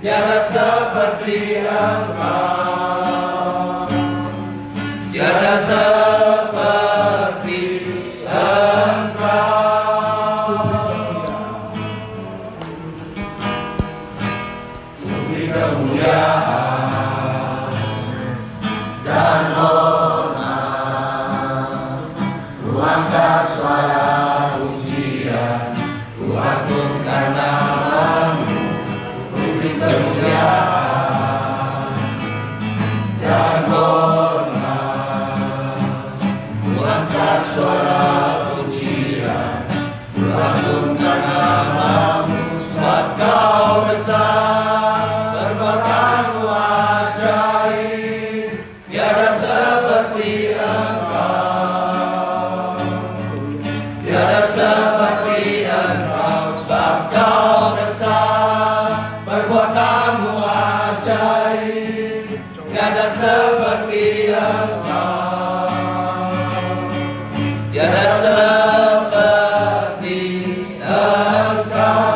Tiada tiada seperti Engkau, tiada seperti Engkau. Beri kemuliaan dan hormat, ku angkat suara pujian, ku agungkan nama-Mu. Ku beri kemuliaan dan hormat, ku angkat suara pujian, ku agungkan nama-Mu. Sebab Kau besar, perbuatan-Mu ajaib, tiada seperti Engkau, tiada seperti Engkau. Sebab Kau besar, perbuatan-Mu ajaib, tiada seperti Engkau, tiada seperti Engkau.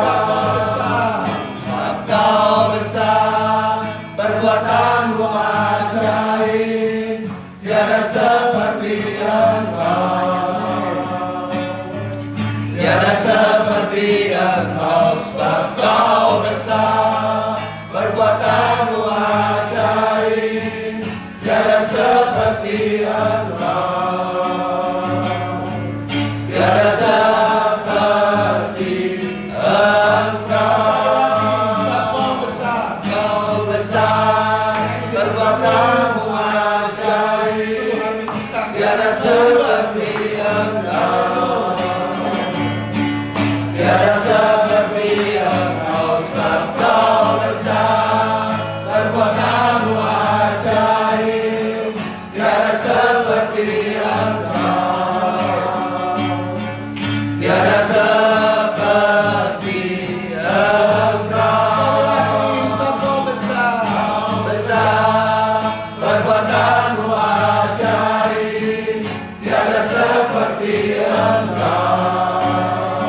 Sebab Kau besar, perbuatan-Mu ajaib, tiada seperti Engkau, tiada seperti Engkau. Sebab Kau besar, perbuatan-Mu ajaib, tiada seperti Engkau, tiada seperti Engkau. Kau besar, perbuatan-Mu ajaib, tiada seperti Engkau, tiada seperti Engkau. Sebab Kau besar, perbuatan-Mu ajaib, tiada seperti Engkau, tiada seperti Engkau. Kau besar, perbuatan-Mu ajaib, tiada seperti Engkau,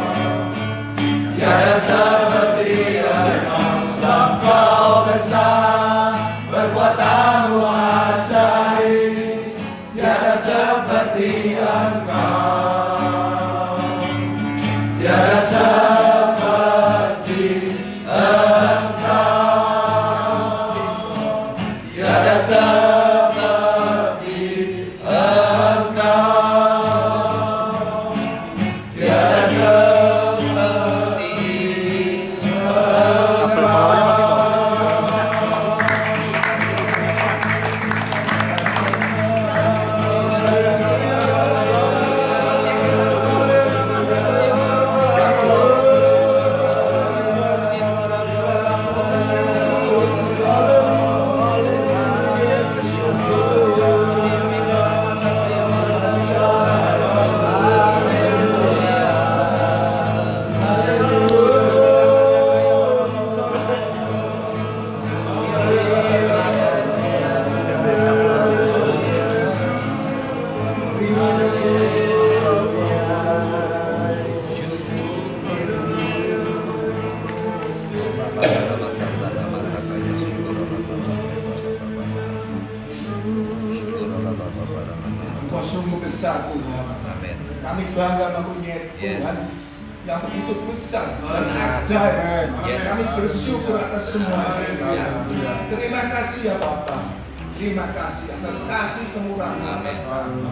tiada seperti Engkau. Sebab Kau besar, perbuatan-Mu ajaib, tiada seperti Engkau, tiada seperti Engkau, tiada seperti Engkau, tiada seperti Engkau sungguh besar Tuhan. Kami bangga mempunyai Tuhan yang begitu besar dan ajaib. Kami bersyukur atas semua. Terima kasih ya Bapa. Terima kasih atas kasih kemurahan atas kami.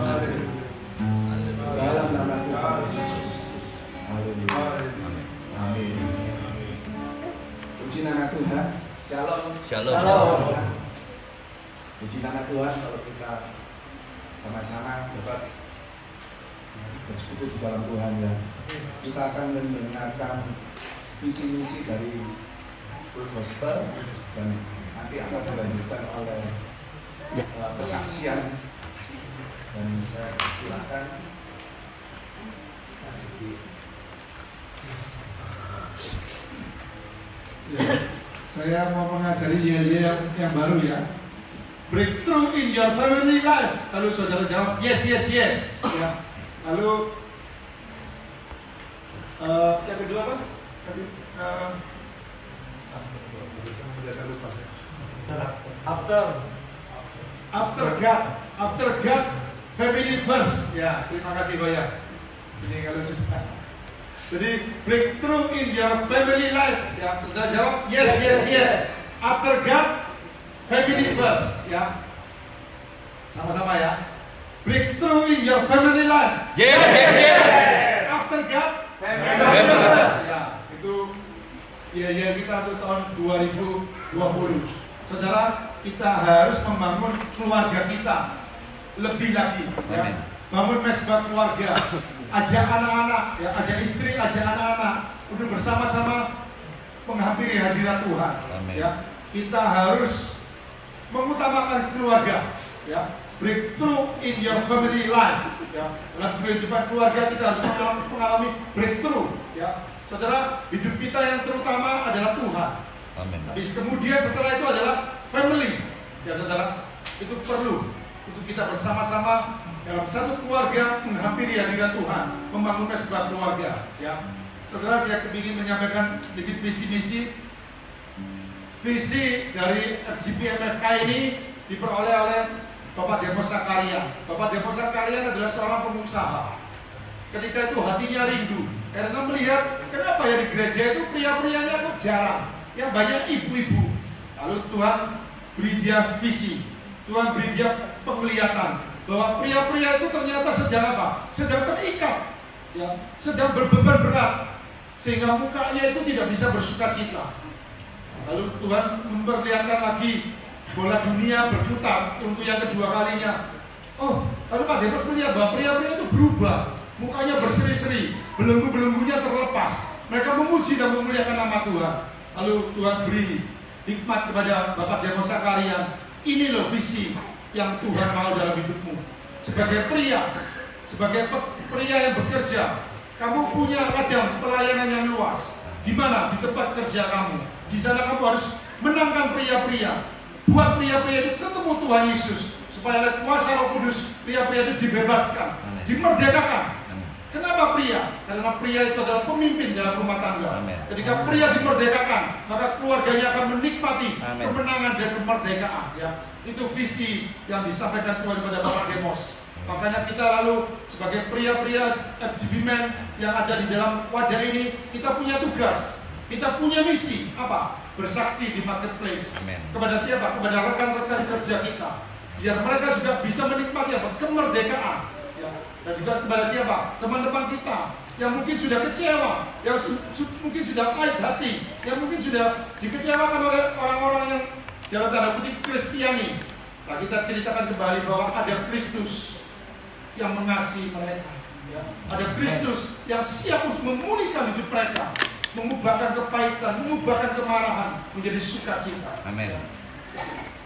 Dalam nama Tuhan Yesus. Haleluya. Amin. Puji nama Tuhan. Shalom. Shalom. Puji nama Tuhan kalau kita sama-sama dapat bersekutu di dalam Tuhan ya. Kita akan mendengarkan visi misi dari Full Gospel dan nanti akan dilanjutkan oleh kesaksian dan saya silakan. Ya, saya mau mengajari yang baru ya. Breakthrough in your family life. Lalu saudara jawab yes, yes, yes. Ya. Lalu yang kedua apa? mendadak lupa saya. After After God, family first. Ya, terima kasih Goya. Ini kalau sudah. Jadi breakthrough in your family life. Ya, sudah jawab yes. After God, family first. Ya, sama-sama ya. Breakthrough in your family life. Yes. After God, Family first. Ya, itu ya kita untuk tahun 2020. Saudara, kita harus membangun keluarga kita lebih lagi. Ya. Bangun mesbah keluarga, ajak anak-anak, ya, ajak istri, ajak anak-anak untuk bersama-sama menghampiri hadirat Tuhan. Ya, kita harus mengutamakan keluarga. Ya, breakthrough in your family life. Ya, dalam kehidupan keluarga kita harus mengalami breakthrough. Ya, saudara, hidup kita yang terutama adalah Tuhan. Amin. Tapi kemudian setelah itu adalah family. Ya, saudara, itu perlu untuk kita bersama-sama dalam satu keluarga menghampiri hadirat Tuhan, membangun mesbah keluarga. Ya, saudara, saya ingin menyampaikan sedikit visi misi. Visi dari FGPMFK ini diperoleh oleh Bapak Demos Sakaria. Bapak Demos Sakaria adalah seorang pengusaha. Ketika itu hatinya rindu karena melihat kenapa ya di gereja itu pria-prianya kok jarang, yang banyak ibu-ibu. Lalu Tuhan beri dia visi, Tuhan beri dia penglihatan bahwa pria-pria itu ternyata sedang apa? Sedang terikat, ya, sedang berbeban berat, sehingga mukanya itu tidak bisa bersuka cita. Lalu Tuhan memperlihatkan lagi bola dunia berputar untuk yang kedua kalinya. Oh, lalu Pak Demos melihat bahwa pria-pria itu berubah, mukanya berseri-seri, belenggu-belenggunya terlepas. Mereka memuji dan memuliakan nama Tuhan. Lalu Tuhan beri hikmat kepada Bapak Demos Sakaria. Ini loh visi yang Tuhan mau dalam hidupmu. Sebagai pria yang bekerja, kamu punya ladang pelayanan yang luas. Di mana? Di tempat kerja kamu. Di sana kamu harus menangkan pria-pria. Buat pria-pria itu ketemu Tuhan Yesus, supaya oleh kuasa Roh Kudus pria-pria itu dibebaskan, dimerdekakan. Kenapa pria? Karena pria itu adalah pemimpin dalam rumah tangga. Ketika pria dimerdekakan, maka keluarganya akan menikmati kemenangan dan kemerdekaan. Ya, itu visi yang disampaikan Tuhan kepada Bapak Demos. Makanya kita lalu sebagai pria-pria FGB Men yang ada di dalam wadah ini, kita punya tugas, kita punya misi apa? Bersaksi di marketplace. Kepada siapa? Kepada rekan-rekan kerja kita, biar mereka juga bisa menikmati apa? Kemerdekaan. Dan juga kepada siapa? Teman-teman kita yang mungkin sudah kecewa, yang mungkin sudah pahit hati, yang mungkin sudah dikecewakan oleh orang-orang yang dalam tanda kutip Kristiani. Nah, kita ceritakan kembali bahwa ada Kristus yang mengasihi mereka. Ya. Ada Kristus yang siap untuk memulihkan hidup mereka, mengubahkan kepahitan, mengubahkan kemarahan menjadi sukacita. Amin.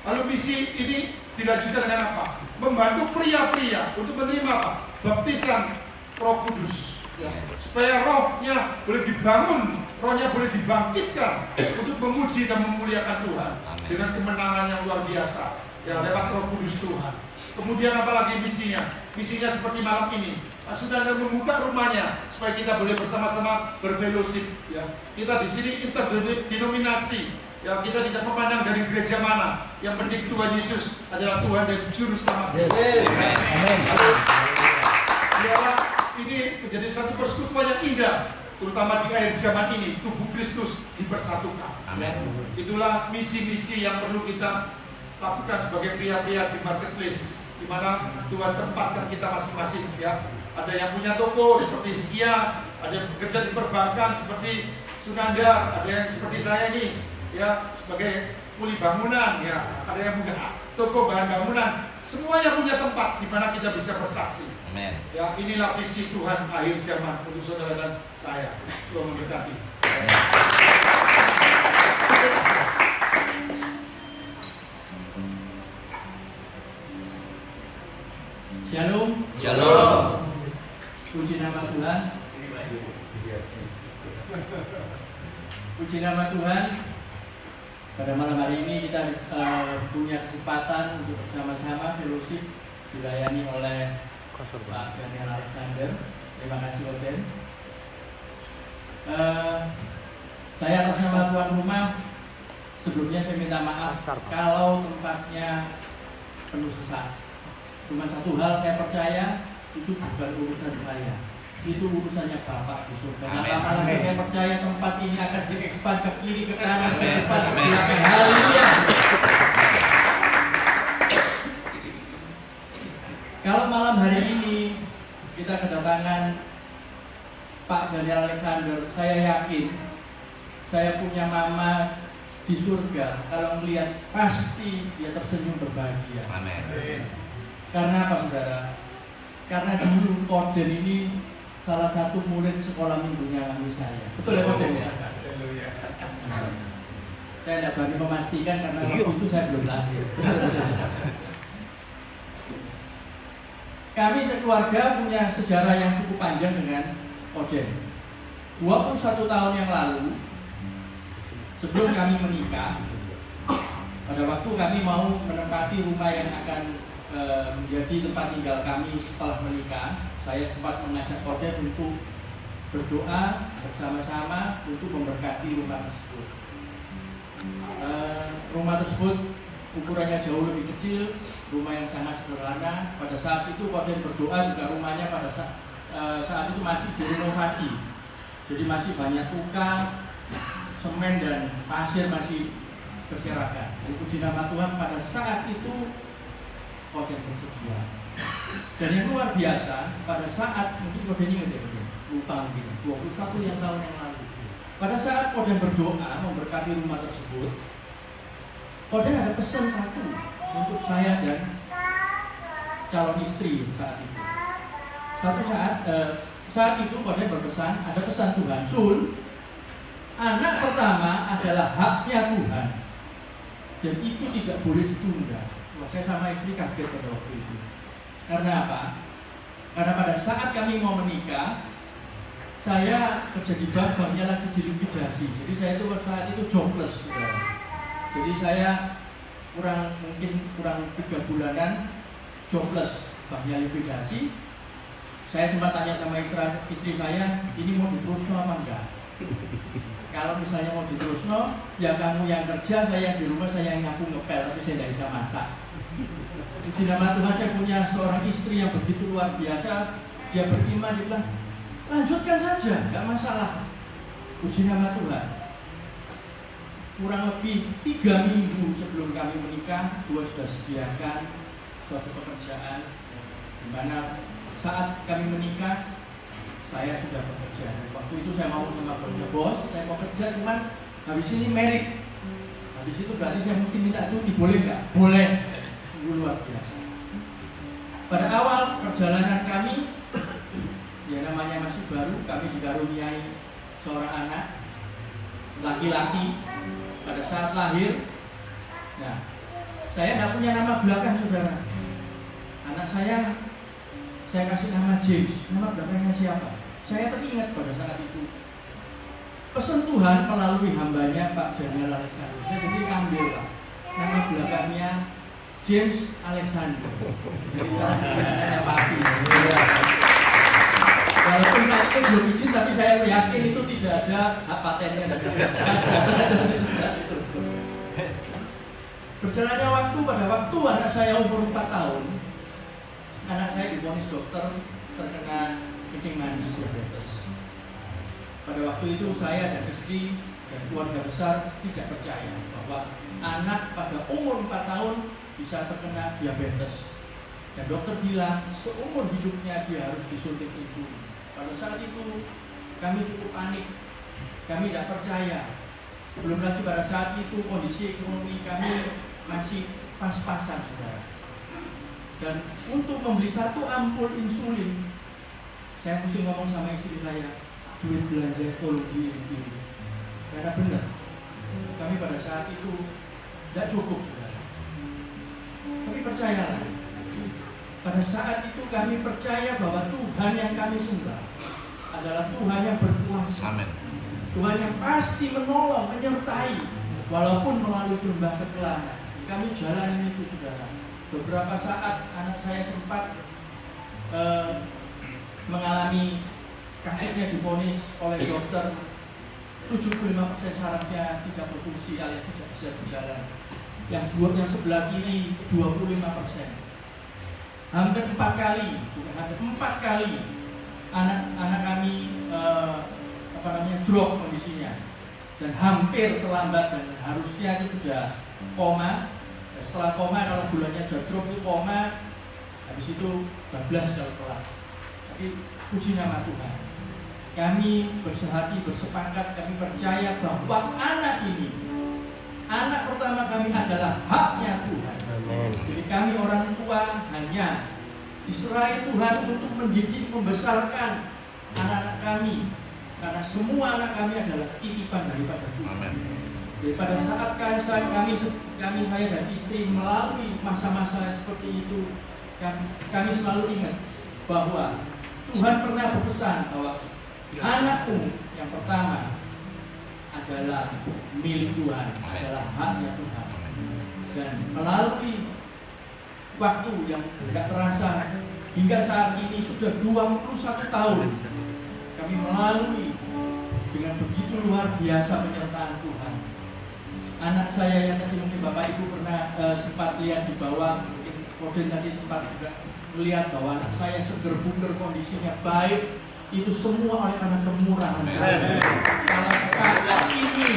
Lalu misi ini dilanjutkan dengan apa? Membantu pria-pria untuk menerima apa? Baptisan Roh Kudus, ya. Supaya rohnya boleh dibangun, rohnya boleh dibangkitkan untuk memuji dan memuliakan Tuhan. Amin. Dengan kemenangan yang luar biasa, ya, lewat Roh Kudus Tuhan. Kemudian apalagi misinya? Misinya seperti malam ini, sudah ada membuka rumahnya supaya kita boleh bersama-sama berfellowship. Ya. Kita di sini interdenominasi. Ya, kita tidak memandang dari gereja mana, yang penting Tuhan Yesus adalah Tuhan dan Juru Selamat. Amin. Biarlah ini menjadi satu persekutuan yang indah, terutama di akhir zaman ini, tubuh Kristus dipersatukan. Amin. Itulah misi-misi yang perlu kita lakukan sebagai pria-pria di marketplace, di mana Tuhan tempatkan kita masing-masing. Ya, ada yang punya toko seperti Skia, ada yang bekerja di perbankan seperti Sunanda, ada yang seperti saya ini, ya, sebagai kuli bangunan, ya, ada yang punya toko bahan bangunan. Semuanya punya tempat di mana kita bisa bersaksi. Amen. Ya, inilah visi Tuhan akhir zaman untuk saudara dan saya. Tuhan memberkati. Shalom. Shalom. Puji nama Tuhan. Puji nama Tuhan. Pada malam hari ini kita punya kesempatan untuk bersama-sama fellowship dilayani oleh Pak Daniel Alexander. Terima kasih Oden. Saya atas nama tuan rumah Sebelumnya saya minta maaf kalau tempatnya penuh sesak. Cuma satu hal saya percaya, itu bukan urusan saya, itu urusannya Bapak di surga. Apalagi saya percaya tempat ini akan diekspand ke kiri, ke kanan, ke depan, ke belakang. Haleluya. Kalau malam hari ini kita kedatangan Pak Daniel Alexander, saya yakin saya punya mama di surga. Kalau melihat pasti dia tersenyum berbahagia. Amin. Karena apa saudara? Karena dulu Koden ini salah satu murid sekolah minggunya kami saya. Betul ya Koden ya? Saya tidak berani memastikan karena waktu itu saya belum lahir. Kami sekeluarga punya sejarah yang cukup panjang dengan Koden. 21 tahun yang lalu, sebelum kami menikah, pada waktu kami mau menempati rumah yang akan menjadi tempat tinggal kami setelah menikah, saya sempat mengajak Koden untuk berdoa bersama-sama untuk memberkati rumah tersebut. Rumah tersebut ukurannya jauh lebih kecil, rumah yang sangat sederhana. Pada saat itu Koden berdoa juga rumahnya pada saat itu masih direnovasi, jadi masih banyak tukang, semen dan pasir masih berserakan. Puji nama Tuhan, pada saat itu Koden bersedia. Dan yang luar biasa, pada saat mungkin Koden ingat ya, lupa mungkin 21 yang tahun yang lalu. Pada saat Koden berdoa memberkati rumah tersebut, Koden ada pesan satu untuk saya dan calon istri saat itu. Saat itu Koden berpesan, ada pesan Tuhan, Sul, anak pertama adalah haknya Tuhan, dan itu tidak boleh ditunda. Wah, saya sama istri kaget pada waktu itu. Karena apa? Karena pada saat kami mau menikah, saya kerja di bank, banknya lagi dilikuidasi. Jadi saya itu saat itu jobless, saudara. Jadi saya mungkin kurang 3 bulanan jobless, banknya likuidasi. Saya sempat tanya sama istri saya, ini mau diterusno apa enggak? Kalau misalnya mau diterusno, ya kamu yang kerja, saya di rumah, saya yang nyapu ngepel, tapi saya tidak bisa masak. Puji nama Tuhan, saya punya seorang istri yang begitu luar biasa. Dia beriman, dia bilang, lanjutkan saja, nggak masalah. Puji nama Tuhan. Kurang lebih 3 minggu sebelum kami menikah, dua sudah sediakan suatu pekerjaan, di mana saat kami menikah, saya sudah bekerja. Waktu itu saya mau sama bos, saya mau kerja, cuman habis ini merit. Habis itu berarti saya mesti minta cuti, boleh nggak? Boleh. Luar biasa. Pada awal perjalanan kami, ya namanya masih baru, kami dikaruniai seorang anak laki-laki. Pada saat lahir, nah, saya tidak punya nama belakang, saudara. Anak saya kasih nama James. Nama belakangnya siapa? Saya teringat pada saat itu pesan Tuhan melalui hambanya Pak Daniel Alexander. Saya jadi ambil Pak, nama belakangnya James Alexander. Jadi sekarang saya pasti. Walaupun itu belum izin, tapi saya yakin itu tidak ada hak patennya. Berjalannya waktu, pada waktu anak saya umur 4 tahun, anak saya divonis dokter terkena kencing manis diabetes. Pada waktu itu saya dan istri dan keluarga besar tidak percaya bahwa anak pada umur 4 tahun bisa terkena diabetes. Dan dokter bilang seumur hidupnya dia harus disuntik insulin. Pada saat itu kami cukup panik, kami tidak percaya. Belum lagi pada saat itu kondisi ekonomi kami masih pas-pasan, saudara. Dan untuk membeli 1 ampul insulin, saya mesti ngomong sama istri saya, duit belanja ekologi ini. Karena benar, kami pada saat itu tidak cukup, saudara. Tapi percayalah, pada saat itu kami percaya bahwa Tuhan yang kami sembah adalah Tuhan yang berkuasa. Amin. Tuhan yang pasti menolong, menyertai, walaupun melalui lembah kegelapan. Kami jalan itu, saudara. Beberapa saat anak saya sempat mengalami kakinya divonis oleh dokter 75% sarafnya tidak berfungsi alias tidak bisa berjalan. Yang sebelah kiri 25%. Hampir 4 kali, bukan hampir 4 kali anak kami drop kondisinya dan hampir terlambat dan harusnya itu sudah koma. Setelah koma, kalau gulanya sudah drop itu koma, habis itu bablas kalau kelar. Tapi puji nama Tuhan, kami bersehati, bersepakat, kami percaya bahwa anak ini, anak pertama kami adalah haknya Tuhan. Jadi kami orang tua hanya diserahi Tuhan untuk mendidik, membesarkan anak-anak kami, karena semua anak kami adalah titipan daripada Tuhan. Jadi pada saat saya dan istri melalui masa-masa seperti itu, kami selalu ingat bahwa Tuhan pernah berpesan bahwa anakmu yang pertama adalah milik Tuhan, adalah haknya Tuhan. Dan melalui waktu yang tidak terasa hingga saat ini sudah 21 tahun kami melalui dengan begitu luar biasa penyertaan Tuhan. Anak saya yang tadi mungkin Bapak Ibu pernah sempat lihat di bawah, mungkin Koden tadi sempat juga melihat bahwa anak saya seger buger, kondisinya baik, itu semua oleh karena kemurahan Tuhan. Kalau saat ini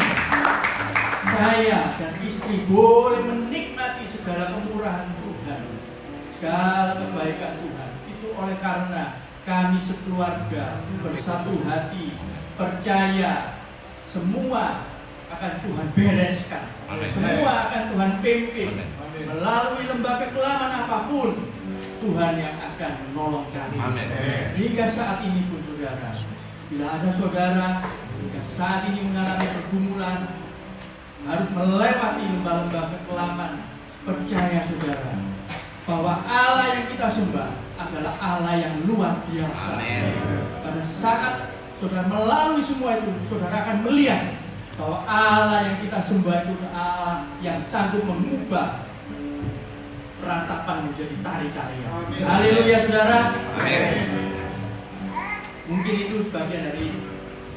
saya dan istri boleh menikmati segala kemurahan Tuhan, segala kebaikan Tuhan, itu oleh karena kami sekeluarga bersatu hati, percaya semua akan Tuhan bereskan, semua akan Tuhan pimpin. Melalui lembaga kelaman apapun, Tuhan yang akan menolong kami. Hingga saat ini pun saudara, bila ada saudara hingga saat ini mengalami pergumulan, harus melewati lembah-lembah kekelaman, percaya saudara bahwa Allah yang kita sembah adalah Allah yang luar biasa. Pada saat saudara melalui semua itu, saudara akan melihat bahwa Allah yang kita sembah itu Allah yang sanggup mengubah ratapan menjadi tari-tarian. Haleluya saudara. Mungkin itu sebagian dari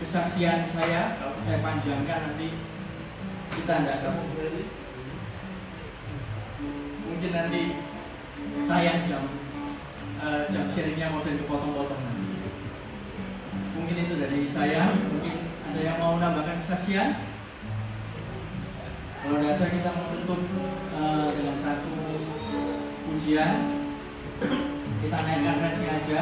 kesaksian saya. Kalau saya panjangkan nanti kita tidak sanggup. Mungkin nanti saya jam sharingnya mau dipotong-potong nanti. Mungkin itu dari saya. Mungkin ada yang mau nambahkan kesaksian? Kalau ada, kita mau tutup dengan satu pujian. Kita naikkan ready aja.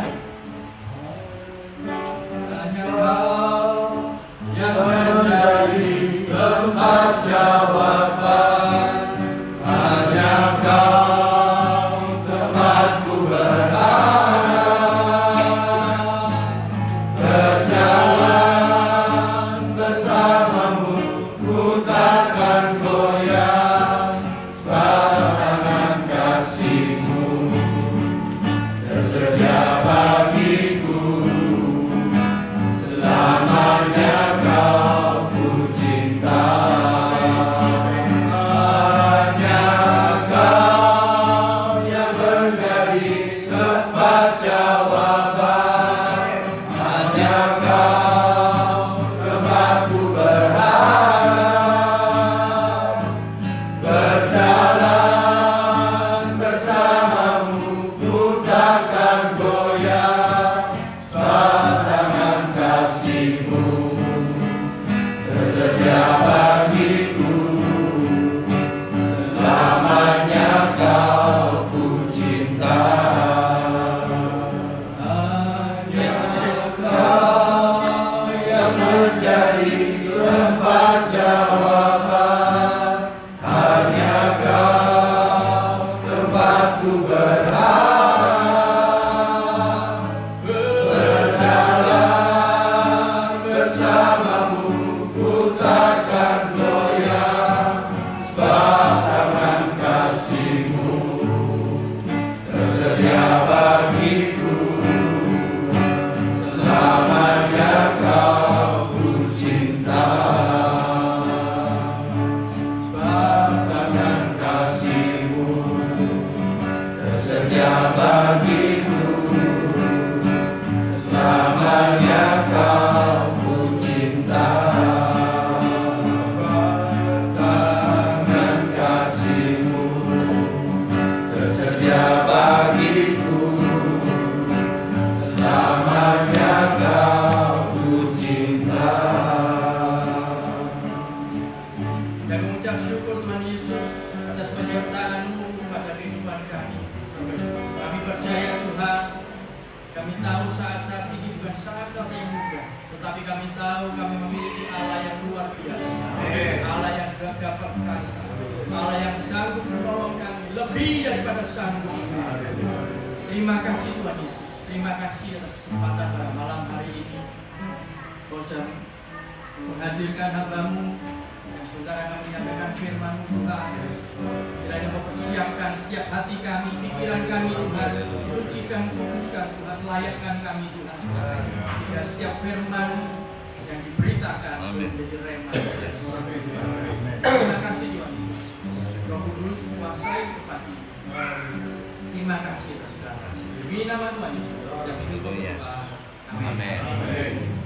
Hanya Kau yang menjadi tempat jawaban, hanya Kau tempatku berada, berjalan bersamamu, ku takkan goyah, sepanjang kasih-Mu tersedia bagiku selama bagiku, selamanya kau ku cinta. Dan mengucap syukur Tuhan Yesus atas penyertaan-Mu pada kehidupan kami. Kami percaya Tuhan, kami tahu saat-saat ini bukan saat-saat yang mudah, tetapi kami tahu kami memiliki Allah yang luar biasa, Allah yang gagah perkasa, Allah yang sanggup menolong kami lebih daripada sanggup. Terima kasih Tuhan Yesus, terima kasih atas kesempatan pada malam hari ini. Kau sudah menghadirkan hamba-Mu yang saudara akan menyampaikan firman-Mu Tuhan. Kiranya mempersiapkan setiap hati kami, pikiran kami Tuhan, sucikan, kuduskan Tuhan, layakkan kami Tuhan. Dan setiap firman yang diberitakan menjadi rema. Terima kasih Tuhan Yesus. Roh Kudus kuasai tempat ini. Terima kasih atas segala. Demi nama Tuhan Yesus. Yang berdoa. Amin.